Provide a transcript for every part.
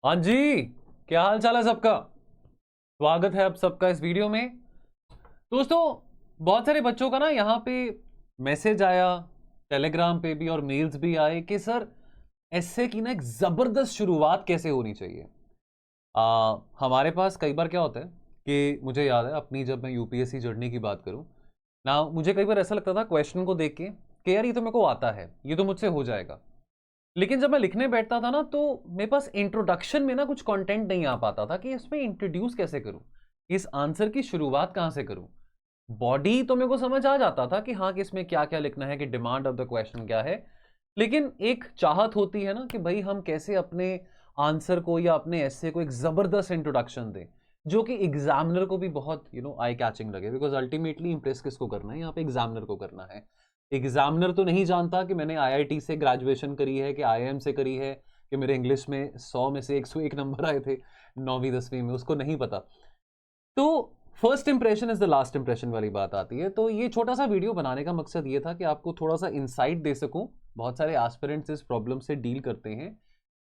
हाँ जी, क्या हाल चाल है सबका। स्वागत है आप सबका इस वीडियो में। दोस्तों, बहुत सारे बच्चों का ना यहाँ पे मैसेज आया, टेलीग्राम पे भी और मेल्स भी आए कि सर एस्से की ना एक ज़बरदस्त शुरुआत कैसे होनी चाहिए। हमारे पास कई बार क्या होता है कि मुझे याद है अपनी, जब मैं यूपीएससी जर्नी की बात करूँ ना, मुझे कई बार ऐसा लगता था क्वेश्चन को देख के कि यार ये तो मेरे को आता है, ये तो मुझसे हो जाएगा। लेकिन जब मैं लिखने बैठता था ना, तो मेरे पास इंट्रोडक्शन में ना कुछ कंटेंट नहीं आ पाता था कि इसमें इंट्रोड्यूस कैसे करूं, इस आंसर की शुरुआत कहां से करूं। बॉडी तो मेरे को समझ आ जाता था कि हाँ, कि इसमें क्या क्या लिखना है, कि डिमांड ऑफ द क्वेश्चन क्या है। लेकिन एक चाहत होती है ना कि भाई हम कैसे अपने आंसर को या अपने ऐसे को एक जबरदस्त इंट्रोडक्शन दें जो कि एग्जामिनर को भी बहुत आई कैचिंग लगे, बिकॉज अल्टीमेटली इंप्रेस किसको करना है, यहाँ पे एग्जामिनर को करना है। एग्जामिनर तो नहीं जानता कि मैंने आईआईटी से ग्रेजुएशन करी है कि आईआईएम से करी है, कि मेरे इंग्लिश में 100 में से 101 नंबर आए थे 9वीं 10वीं में, उसको नहीं पता। तो first impression is the last impression वाली बात आती है। तो ये छोटा सा वीडियो बनाने का मकसद ये था कि आपको थोड़ा सा इंसाइट दे सकूं। बहुत सारे एस्पिरेंट्स इस प्रॉब्लम से डील करते हैं,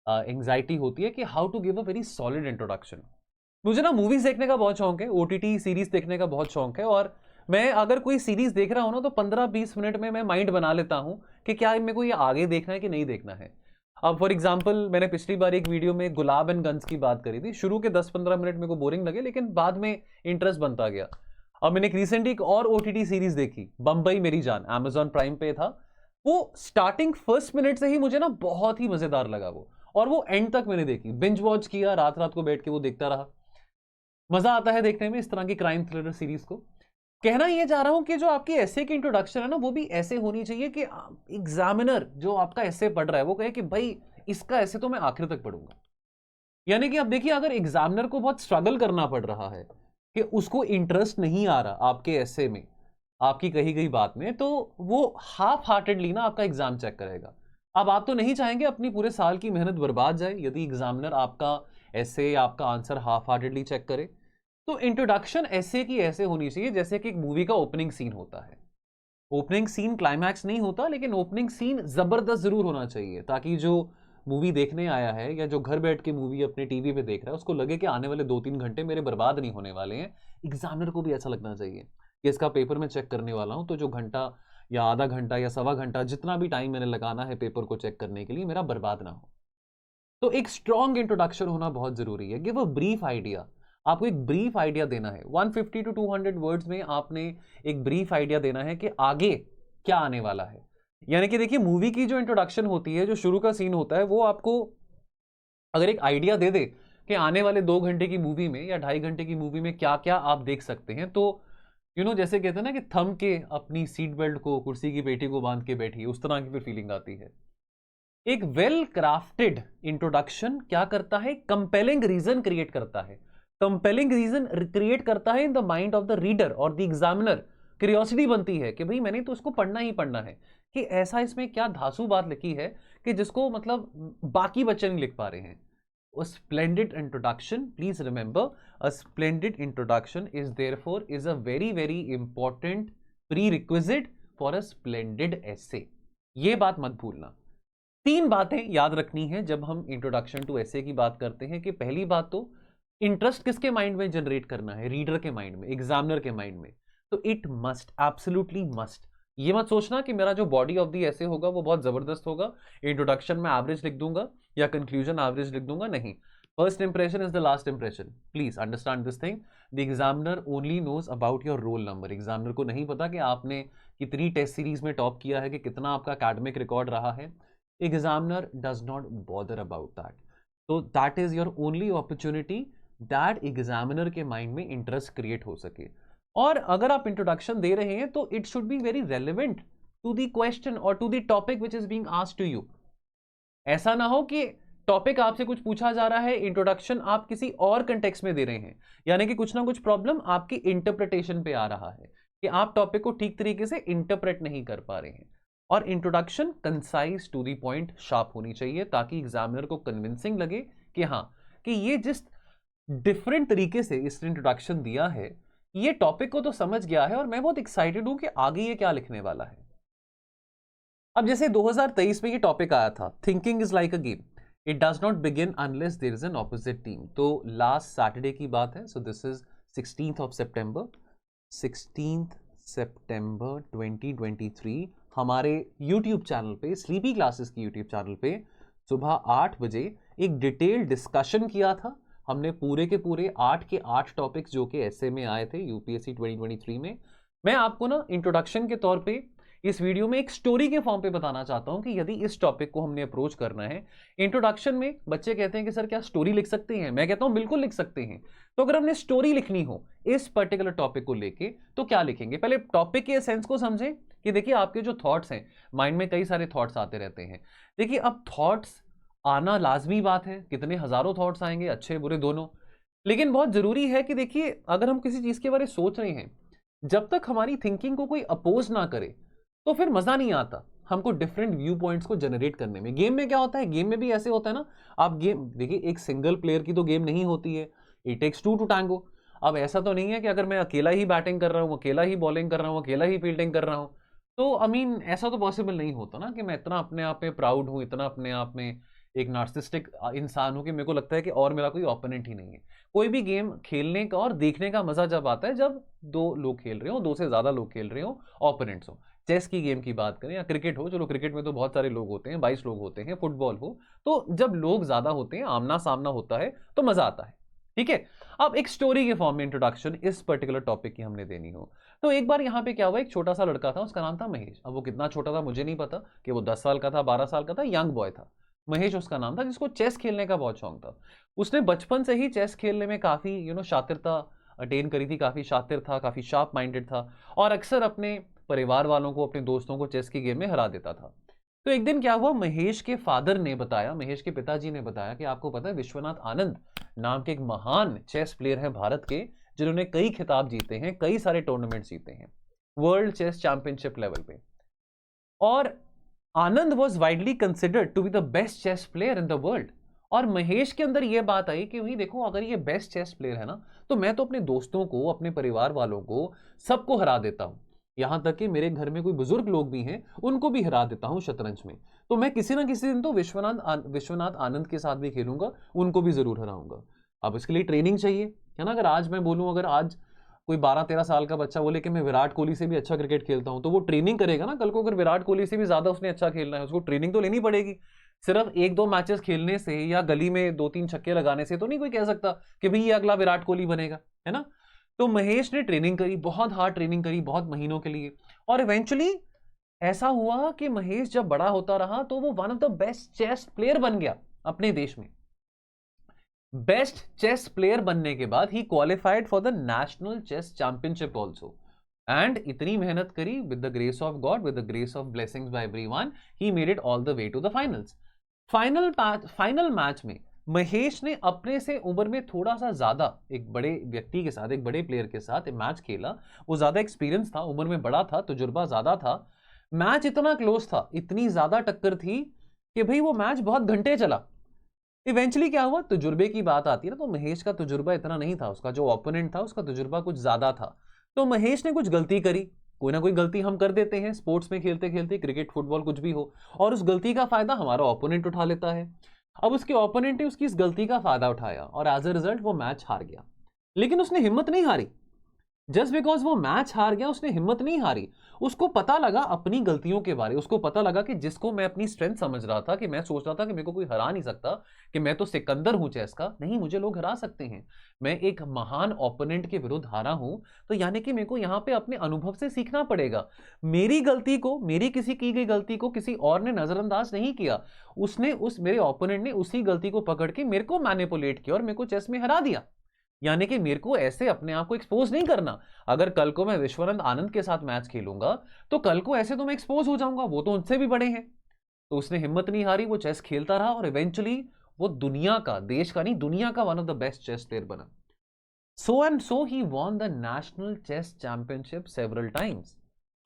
एंग्जाइटी होती है कि how to give a very solid introduction. मुझे ना मूवीज देखने का बहुत शौक है, ओटीटी सीरीज देखने का बहुत शौक है, और मैं अगर कोई सीरीज देख रहा हूं ना, तो 15-20 मिनट में मैं माइंड बना लेता हूं कि क्या मेरे को ये आगे देखना है कि नहीं देखना है। अब फॉर एग्जाम्पल, मैंने पिछली बार एक वीडियो में गुलाब एंड गन्स की बात करी थी। शुरू के 10-15 मिनट मेरे को बोरिंग लगे, लेकिन बाद में इंटरेस्ट बनता गया। अब मैंने रिसेंटली एक और ओटीटी सीरीज देखी, बम्बई मेरी जान, Amazon प्राइम पे था। वो स्टार्टिंग फर्स्ट मिनट से ही मुझे ना बहुत ही मजेदार लगा वो, और वो एंड तक मैंने देखी, बिंज वॉच किया, रात रात को बैठ के वो देखता रहा। मजा आता है देखने में इस तरह की क्राइम थ्रिलर सीरीज को। कहना ये चाह रहा हूं कि जो आपकी ऐसे की इंट्रोडक्शन है ना, वो भी ऐसे होनी चाहिए कि एग्जामिनर जो आपका ऐसे पढ़ रहा है वो कहे कि भाई इसका ऐसे तो मैं आखिर तक पढ़ूंगा। यानी कि आप देखिए, अगर एग्जामिनर को बहुत स्ट्रगल करना पड़ रहा है कि उसको इंटरेस्ट नहीं आ रहा आपके ऐसे में, आपकी कही गई बात में, तो वो हाफ हार्टेडली ना आपका एग्जाम चेक करेगा। अब आप तो नहीं चाहेंगे अपनी पूरे साल की मेहनत बर्बाद जाए यदि एग्जामिनर आपका ऐसे, आपका आंसर हाफ हार्टेडली चेक करे। तो इंट्रोडक्शन ऐसे की ऐसे होनी चाहिए जैसे कि एक मूवी का ओपनिंग सीन होता है। ओपनिंग सीन क्लाइमैक्स नहीं होता, लेकिन ओपनिंग सीन जबरदस्त जरूर होना चाहिए, ताकि जो मूवी देखने आया है या जो घर बैठ के मूवी अपने टीवी पे देख रहा है उसको लगे कि आने वाले 2-3 घंटे मेरे बर्बाद नहीं होने वाले हैं। एग्जामिनर को भी ऐसा लगना चाहिए कि इसका पेपर मैं चेक करने वाला हूं, तो जो घंटा या आधा घंटा या सवा घंटा जितना भी टाइम मैंने लगाना है पेपर को चेक करने के लिए, मेरा बर्बाद ना हो। तो एक स्ट्रॉन्ग इंट्रोडक्शन होना बहुत जरूरी है। Give a brief idea. आपको एक ब्रीफ आइडिया देना है, 150 टू 200 वर्ड्स में आपने एक ब्रीफ आइडिया देना है कि आगे क्या आने वाला है। यानी कि देखिए, मूवी की जो इंट्रोडक्शन होती है, जो शुरू का सीन होता है, वो आपको अगर एक आइडिया दे दे कि आने वाले 2 घंटे की मूवी में या 2.5 घंटे की मूवी में क्या क्या आप देख सकते हैं, तो जैसे कहते हैं ना कि थम के अपनी सीट बेल्ट को कुर्सी की पेटी को बांध के बैठी, उस तरह की फिर फीलिंग आती है। एक वेल क्राफ्टेड इंट्रोडक्शन क्या करता है, कंपेलिंग रीजन क्रिएट करता है। कंपेलिंग रीजन क्रिएट करता है in the mind of the reader और द एग्जामिनर। क्यूरियोसिटी बनती है कि भाई मैंने तो उसको पढ़ना ही पढ़ना है, कि ऐसा इसमें क्या धांसू बात लिखी है कि जिसको मतलब बाकी बच्चे नहीं लिख पा रहे हैं। A splendid introduction, please remember, a splendid introduction is therefore is a very very important prerequisite for a splendid essay। ये बात मत भूलना। 3 बातें याद रखनी है जब हम इंट्रोडक्शन टू ऐसे की बात करते हैं, कि पहली बात तो इंटरेस्ट किसके माइंड में जनरेट करना है, रीडर के माइंड में, एग्जामिनर के माइंड में। तो इट मस्ट, एब्सोल्युटली मस्ट। ये मत सोचना कि मेरा जो बॉडी ऑफ दी ऐसे होगा वो बहुत जबरदस्त होगा, इंट्रोडक्शन में एवरेज लिख दूंगा या कंक्लूजन एवरेज लिख दूंगा, नहीं। First impression is the last impression, please understand this thing. The examiner only knows about your roll number. Examiner को नहीं पता कि आपने कितनी टेस्ट सीरीज में टॉप किया है, कि कितना आपका एकेडमिक रिकॉर्ड रहा है। examiner does not bother about that। तो that is your only opportunity that examiner के mind में interest create हो सके। और अगर आप introduction दे रहे हैं तो it should be very relevant to the question or to the topic which is being asked to you। ऐसा ना हो कि टॉपिक आपसे कुछ पूछा जा रहा है, इंट्रोडक्शन आप किसी और कंटेक्स्ट में दे रहे हैं, यानी कि कुछ ना कुछ प्रॉब्लम आपकी इंटरप्रिटेशन पे आ रहा है, कि आप टॉपिक को ठीक तरीके से इंटरप्रेट नहीं कर पा रहे हैं। और introduction concise to the point sharp होनी चाहिए, ताकि एग्जामिनर को कन्विंसिंग लगे कि हाँ, कि ये जिस डिफरेंट तरीके से इस इंट्रोडक्शन दिया है, ये टॉपिक को तो समझ गया है और मैं बहुत एक्साइटेड हूं कि आगे ये क्या लिखने वाला है। अब जैसे 2023 में ये टॉपिक आया था, thinking is like a game. It does not begin unless there is an opposite team. तो लास्ट सैटरडे की बात है, so this is 16th of September, 16th September 2023 हमारे YouTube चैनल पे, स्लीपी क्लासेस की YouTube चैनल पे सुबह 8 बजे एक डिटेल डिस्कशन किया था हमने पूरे के पूरे 8 के 8 टॉपिक्स जो कि एसए में आए थे यूपीएससी 2023 में। मैं आपको ना इंट्रोडक्शन के तौर पे इस वीडियो में एक स्टोरी के फॉर्म पे बताना चाहता हूं कि यदि इस टॉपिक को हमने अप्रोच करना है। इंट्रोडक्शन में बच्चे कहते हैं कि सर क्या स्टोरी लिख सकते हैं? मैं कहता हूं बिल्कुल लिख सकते हैं। तो अगर हमने स्टोरी लिखनी हो इस पर्टिकुलर टॉपिक को लेके तो क्या लिखेंगे? पहले टॉपिक के एसेंस को समझें कि देखिए आपके जो थॉट्स हैं, माइंड में कई सारे थॉट्स आते रहते हैं। देखिए अब थॉट्स आना लाजमी बात है, कितने हजारों थॉट्स आएंगे, अच्छे बुरे दोनों। लेकिन बहुत जरूरी है कि देखिए अगर हम किसी चीज के बारे में सोच रहे हैं, जब तक हमारी थिंकिंग को कोई अपोज ना करे तो फिर मजा नहीं आता हमको डिफरेंट व्यू पॉइंट्स को जनरेट करने में। गेम में क्या होता है, गेम में भी ऐसे होता है ना। आप गेम देखिए, एक सिंगल प्लेयर की तो गेम नहीं होती है, it takes two to tango. अब ऐसा तो नहीं है कि अगर मैं अकेला ही बैटिंग कर रहा हूँ, अकेला ही बॉलिंग कर रहा हूँ, अकेला ही फील्डिंग कर रहा हूँ, तो आई मीन ऐसा तो पॉसिबल नहीं होता ना कि मैं इतना अपने आप में प्राउड हूँ, इतना अपने आप में एक नार्सिसिस्टिक इंसान हूँ कि मेरे को लगता है कि और मेरा कोई ओपोनेंट ही नहीं है। कोई भी गेम खेलने का और देखने का मजा जब आता है जब दो लोग खेल रहे हो, दो से ज्यादा लोग खेल रहे हो, ओपोनेंट्स हो। चेस की गेम की बात करें या क्रिकेट हो, चलो क्रिकेट में तो बहुत सारे लोग होते हैं, 22 लोग होते हैं, फुटबॉल हो, तो जब लोग ज्यादा होते हैं, आमना सामना होता है तो मजा आता है। ठीक है, अब एक स्टोरी के फॉर्म में इंट्रोडक्शन इस पर्टिकुलर टॉपिक की हमने देनी हो तो एक बार यहाँ पे क्या हुआ, एक छोटा सा लड़का था, उसका नाम था महेश। अब वो कितना छोटा था मुझे नहीं पता, कि वो 10 साल का था, 12 साल का था, यंग बॉय था। महेश उसका नाम था, जिसको चेस खेलने का बहुत शौक था। उसने बचपन से ही चेस खेलने में काफी शातिरता अटेन करी थी, काफी शातिर था, काफी शार्प माइंडेड था और अक्सर अपने परिवार वालों को, अपने दोस्तों को चेस की गेम में हरा देता था। तो एक दिन क्या हुआ, महेश के फादर ने बताया, महेश के पिताजी ने बताया कि आपको पता है विश्वनाथ आनंद नाम के एक महान चेस प्लेयर हैं भारत के, जिन्होंने कई खिताब जीते हैं, कई सारे टूर्नामेंट जीते हैं वर्ल्ड चेस चैंपियनशिप लेवल पे। और Anand was widely considered to be the best chess player in the world. और महेश के अंदर यह बात आई कि भाई देखो, अगर ये बेस्ट चेस प्लेयर है ना, तो मैं तो अपने दोस्तों को, अपने परिवार वालों को, सबको हरा देता हूं। यहां तक कि मेरे घर में कोई बुजुर्ग लोग भी हैं, उनको भी हरा देता हूं शतरंज में। तो मैं किसी ना किसी दिन तो विश्वनाथ आनंद के साथ भी खेलूंगा, उनको भी जरूर हराऊंगा। अब इसके लिए ट्रेनिंग चाहिए, है ना। अगर आज मैं बोलूं, अगर आज कोई 12-13 साल का बच्चा बोले कि मैं विराट कोहली से भी अच्छा क्रिकेट खेलता हूं, तो वो ट्रेनिंग करेगा ना। कल को अगर विराट कोहली से भी ज्यादा उसने अच्छा खेलना है, उसको ट्रेनिंग तो लेनी पड़ेगी। सिर्फ 1-2 मैचेस खेलने से या गली में 2-3 छक्के लगाने से तो नहीं कोई कह सकता कि भाई ये अगला विराट कोहली बनेगा, है ना। तो महेश ने ट्रेनिंग करी, बहुत हार्ड ट्रेनिंग करी, बहुत महीनों के लिए। और इवेंचुअली ऐसा हुआ कि महेश जब बड़ा होता रहा तो वो one of the best chess player बन गया अपने देश में। बेस्ट चेस प्लेयर बनने के बाद ही qualified for the national chess championship also. And इतनी मेहनत करी, with the grace of God, with the grace of blessings by everyone, he made it all the way to the finals. Final match में महेश ने अपने से उम्र में थोड़ा सा ज्यादा एक बड़े व्यक्ति के साथ, एक बड़े प्लेयर के साथ मैच खेला। वो ज्यादा एक्सपीरियंस था, उम्र में बड़ा था, तजुर्बा ज्यादा था। मैच इतना क्लोज था, इतनी ज्यादा टक्कर थी कि भाई वो मैच बहुत घंटे चला। इवेंचुअली क्या हुआ, तजुर्बे की बात आती है ना, तो महेश का तजुर्बा इतना नहीं था, उसका जो ओपोनेंट था उसका तजुर्बा कुछ ज्यादा था। तो महेश ने कुछ गलती करी, कोई ना कोई गलती हम कर देते हैं स्पोर्ट्स में खेलते खेलते, क्रिकेट फुटबॉल कुछ भी हो, और उस गलती का फायदा हमारा ओपोनेंट उठा लेता है। अब उसके ओपोनेंट ने उसकी इस गलती का फायदा उठाया और एज अ रिजल्ट वो मैच हार गया। लेकिन उसने हिम्मत नहीं हारी। जस्ट बिकॉज वो मैच हार गया, उसने हिम्मत नहीं हारी। उसको पता लगा अपनी गलतियों के बारे, उसको पता लगा कि जिसको मैं अपनी स्ट्रेंथ समझ रहा था, कि मैं सोच रहा था कि मेरे को कोई हरा नहीं सकता, कि मैं तो सिकंदर हूं चेस का, नहीं, मुझे लोग हरा सकते हैं। मैं एक महान ओपोनेंट के विरुद्ध हारा हूं, तो यानी कि मेरे को यहां पे अपने अनुभव से सीखना पड़ेगा। मेरी गलती को, मेरी किसी की गई गलती को किसी और ने नजरअंदाज नहीं किया। उसने, मेरे ओपोनेंट ने उसी गलती को पकड़ के मेरे को मैनिपुलेट किया और मेरे को चेस में हरा दिया। यानी कि मेरे को ऐसे अपने आप को एक्सपोज नहीं करना। अगर कल को मैं विश्वनाथ आनंद के साथ मैच खेलूंगा तो कल को ऐसे तो मैं एक्सपोज हो जाऊंगा, वो तो उनसे भी बड़े हैं। तो उसने हिम्मत नहीं हारी, वो चेस खेलता रहा और इवेंचुअली वो दुनिया का, देश का नहीं, दुनिया का one of the best chess player बना। So he won the national chess championship several times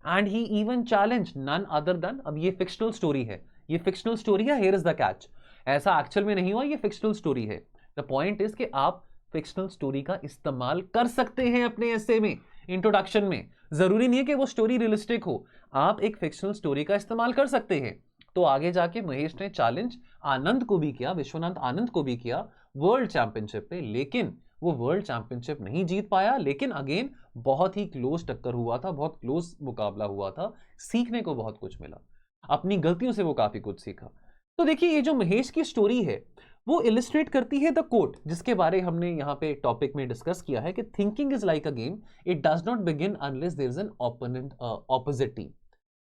and he even challenge none other than, अब ये फिक्शनल स्टोरी है, ये फिक्शनल स्टोरी है, हियर इज द कैच। ऐसा एक्चुअल में नहीं हुआ, ये फिक्शनल स्टोरी है। द पॉइंट इज कि आप फिक्शनल स्टोरी का इस्तेमाल कर सकते हैं अपने एसे में, इंट्रोडक्शन में। जरूरी नहीं है कि वो स्टोरी रियलिस्टिक हो, आप एक फिक्शनल स्टोरी का इस्तेमाल कर सकते हैं। तो आगे जाके महेश ने चैलेंज आनंद को भी किया, विश्वनाथ आनंद को भी किया वर्ल्ड चैंपियनशिप पे, लेकिन वो वर्ल्ड चैंपियनशिप नहीं जीत पाया। लेकिन अगेन बहुत ही क्लोज टक्कर हुआ था, बहुत क्लोज मुकाबला हुआ था, सीखने को बहुत कुछ मिला, अपनी गलतियों से वो काफी कुछ सीखा। तो देखिए ये जो महेश की स्टोरी है वो इलिस्ट्रेट करती है द कोट, जिसके बारे हमने यहाँ पे टॉपिक में डिस्कस किया है कि thinking is like a game, it does not begin unless there is an opponent opposite team.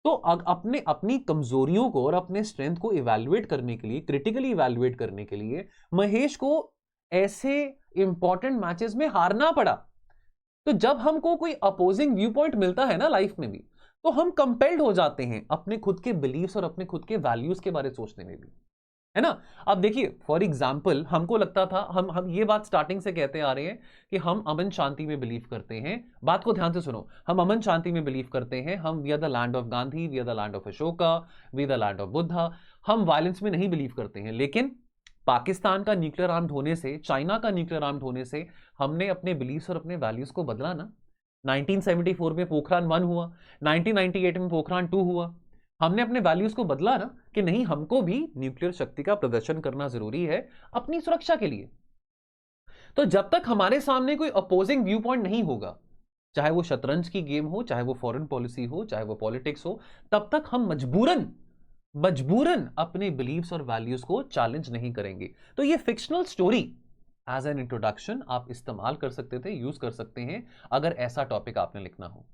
तो अपने अपनी कमजोरियों को और अपने स्ट्रेंथ को इवैल्यूएट करने के लिए, क्रिटिकली इवैल्यूएट करने के लिए महेश को ऐसे इंपॉर्टेंट मैचेस में हारना पड़ा। तो जब हमको कोई अपोजिंग व्यू पॉइंट मिलता है ना लाइफ में भी, तो हम कंपेल्ड हो जाते हैं अपने खुद के बिलीव्स और अपने खुद के वैल्यूज के बारे में सोचने में भी, है ना। अब देखिए फॉर एग्जाम्पल हमको लगता था, हम ये बात स्टार्टिंग से कहते आ रहे हैं कि हम अमन शांति में बिलीव करते हैं। बात को ध्यान से सुनो, हम अमन शांति में बिलीव करते हैं, हम we are the land of Gandhi, we are the land of Ashoka, we the land of Buddha. हम वायलेंस में नहीं बिलीव करते हैं, लेकिन पाकिस्तान का न्यूक्लियर आर्म्ड होने से, चाइना का न्यूक्लियर आर्म्ड होने से हमने अपने बिलीव्स और अपने वैल्यूज को बदला ना। 1974 में पोखरान 1 हुआ, 1998 में पोखरान 2 हुआ, हमने अपने वैल्यूज को बदला ना कि नहीं हमको भी न्यूक्लियर शक्ति का प्रदर्शन करना जरूरी है अपनी सुरक्षा के लिए। तो जब तक हमारे सामने कोई अपोजिंग व्यू पॉइंट नहीं होगा, चाहे वो शतरंज की गेम हो, चाहे वो फॉरेन पॉलिसी हो, चाहे वो पॉलिटिक्स हो, तब तक हम मजबूरन अपने बिलीव्स और वैल्यूज को चैलेंज नहीं करेंगे। तो ये fictional story as an introduction आप इस्तेमाल कर सकते थे, यूज कर सकते हैं अगर ऐसा टॉपिक आपने लिखना हो।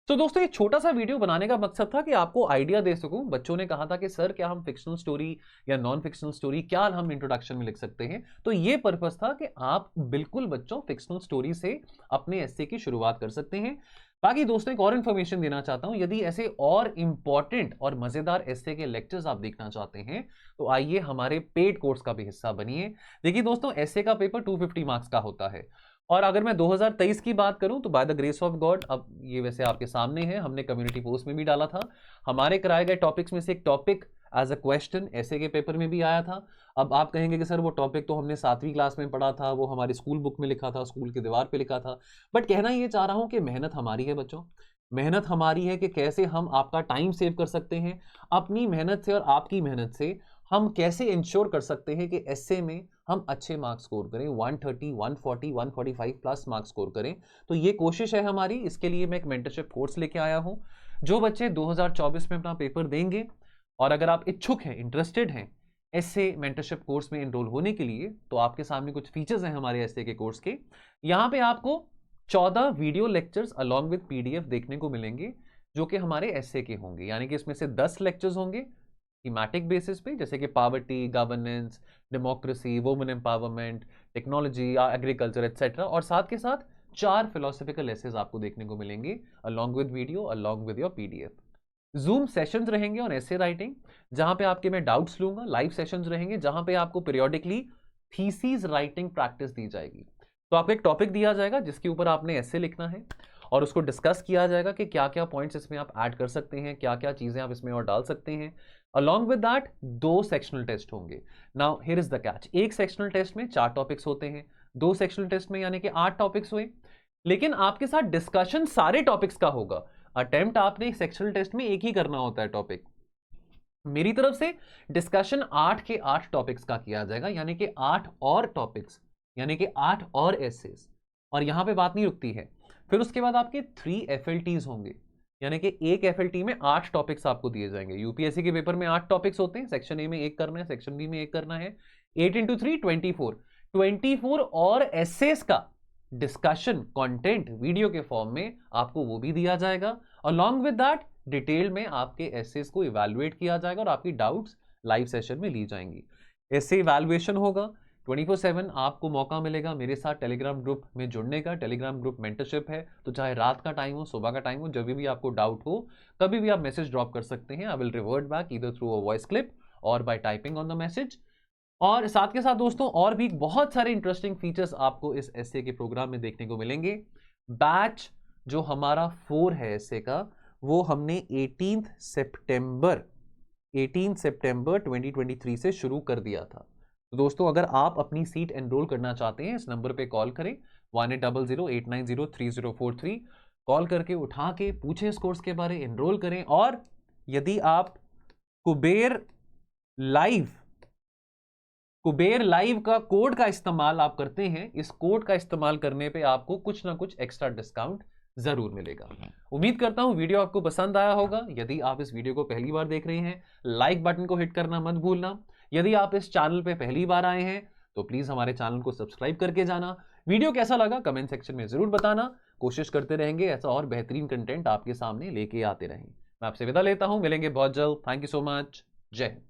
तो दोस्तों ये छोटा सा वीडियो बनाने का मकसद था कि आपको आइडिया दे सकूं। बच्चों ने कहा था कि सर क्या हम फिक्शनल स्टोरी या नॉन फिक्शनल स्टोरी क्या हम इंट्रोडक्शन में लिख सकते हैं, तो ये पर्पस था कि आप बिल्कुल बच्चों फिक्शनल स्टोरी से अपने एस्से की शुरुआत कर सकते हैं। बाकी दोस्तों एक और इन्फॉर्मेशन देना चाहता हूं, यदि ऐसे और इंपॉर्टेंट और मजेदार एस्से के लेक्चर्स आप देखना चाहते हैं तो आइए हमारे पेड कोर्स का भी हिस्सा बनिए। देखिए दोस्तों एस्से का पेपर 250 मार्क्स का होता है, और अगर मैं 2023 की बात करूं तो by the grace of God, अब ये वैसे आपके सामने है, हमने कम्युनिटी पोस्ट में भी डाला था, हमारे कराए गए टॉपिक्स में से एक टॉपिक एज अ क्वेश्चन ऐसे के पेपर में भी आया था। अब आप कहेंगे कि सर वो टॉपिक तो हमने 7वीं क्लास में पढ़ा था, वो हमारी स्कूल बुक में लिखा था, स्कूल की दीवार पे लिखा था, बट कहना ये चाह रहा हूं कि मेहनत हमारी है बच्चों, मेहनत हमारी है कि कैसे हम आपका टाइम सेव कर सकते हैं। अपनी मेहनत से और आपकी मेहनत से हम कैसे इंश्योर कर सकते हैं कि एस्से में हम अच्छे मार्क्स स्कोर करें, 130, 140, 145 प्लस मार्क्स स्कोर करें। तो ये कोशिश है हमारी। इसके लिए मैं एक मेंटरशिप कोर्स लेके आया हूं। जो बच्चे 2024 में अपना पेपर देंगे और अगर आप इच्छुक हैं, इंटरेस्टेड हैं एस्से मेंटरशिप कोर्स में एनरोल होने के लिए, तो आपके सामने कुछ फीचर्स हैं हमारे एस्से के कोर्स के। यहाँ पे आपको 14 video lectures along with PDF देखने को मिलेंगे जो कि हमारे एस्से के होंगे, यानी कि इसमें से 10 लेक्चर्स होंगे थीमेटिक बेसिस पे, जैसे कि poverty, governance, democracy, women empowerment, technology, agriculture etcetera, और साथ के साथ 4 फिलोसॉफिकल एसेज आपको देखने को मिलेंगे along with video, along with your PDF. Zoom sessions रहेंगे ऑन एसे राइटिंग, जहां पे आपके मैं डाउट्स लूंगा। लाइव सेशंस रहेंगे जहां पे आपको पीरियोडिकली थीसिस राइटिंग प्रैक्टिस दी जाएगी। तो आपको एक टॉपिक दिया जाएगा जिसके ऊपर आपने एसे लिखना है और उसको डिस्कस किया जाएगा कि क्या क्या पॉइंट्स इसमें आप ऐड कर सकते हैं, क्या क्या चीजें आप इसमें और डाल सकते हैं। Along with that 2 sectional test होंगे। Now here is the catch, एक सेक्शनल टेस्ट में 4 टॉपिक्स होते हैं, 2 सेक्शनल टेस्ट में यानी कि 8 टॉपिक्स हुए, लेकिन आपके साथ डिस्कशन सारे टॉपिक्स का होगा। अटेम्प्ट आपने एक सेक्शनल टेस्ट में एक ही करना होता है टॉपिक, मेरी तरफ से डिस्कशन 8 के 8 टॉपिक्स का किया जाएगा, यानी कि 8 और टॉपिक्स, यानी कि 8 और एसेस। और यहां पे बात नहीं रुकती है, फिर उसके बाद आपके 3 FLTs होंगे, यानी कि एक FLT में 8 टॉपिक्स आपको दिए जाएंगे। यूपीएससी के पेपर में 8 टॉपिक्स होते हैं, सेक्शन ए में एक करना है, सेक्शन बी में एक करना है। 8 × 3 24 और एसेस का डिस्कशन कंटेंट वीडियो के फॉर्म में आपको वो भी दिया जाएगा। अलॉन्ग विद दैट डिटेल में आपके एसेस को इवैल्यूएट किया जाएगा और आपकी डाउट्स लाइव सेशन में ली जाएंगी। एसे इवैल्यूएशन होगा 24/7, आपको मौका मिलेगा मेरे साथ टेलीग्राम ग्रुप में जुड़ने का। टेलीग्राम ग्रुप मेंटरशिप है, तो चाहे रात का टाइम हो, सुबह का टाइम हो, जब भी आपको डाउट हो कभी भी आप मैसेज ड्रॉप कर सकते हैं। I will revert back either through a voice clip और by typing on the message. और साथ के साथ दोस्तों और भी बहुत सारे इंटरेस्टिंग फीचर्स आपको इस एसए के प्रोग्राम में देखने को मिलेंगे। बैच जो हमारा 4 है एसए का, वो हमने 18 सितंबर 2023 से शुरू कर दिया था। तो दोस्तों अगर आप अपनी सीट एनरोल करना चाहते हैं, इस नंबर पे कॉल करें 1800-890-3043। कॉल करके उठा के पूछे इस कोर्स के बारे, एनरोल करें। और यदि आप कुबेर लाइव का कोड का इस्तेमाल आप करते हैं, इस कोड का इस्तेमाल करने पे आपको कुछ ना कुछ एक्स्ट्रा डिस्काउंट जरूर मिलेगा। उम्मीद करता हूं वीडियो आपको पसंद आया होगा। यदि आप इस वीडियो को पहली बार देख रहे हैं, लाइक बटन को हिट करना मत भूलना। यदि आप इस चैनल पे पहली बार आए हैं तो प्लीज हमारे चैनल को सब्सक्राइब करके जाना। वीडियो कैसा लगा कमेंट सेक्शन में जरूर बताना। कोशिश करते रहेंगे ऐसा और बेहतरीन कंटेंट आपके सामने लेके आते रहें। मैं आपसे विदा लेता हूं, मिलेंगे बहुत जल्द। Thank you so much. जय हिंद।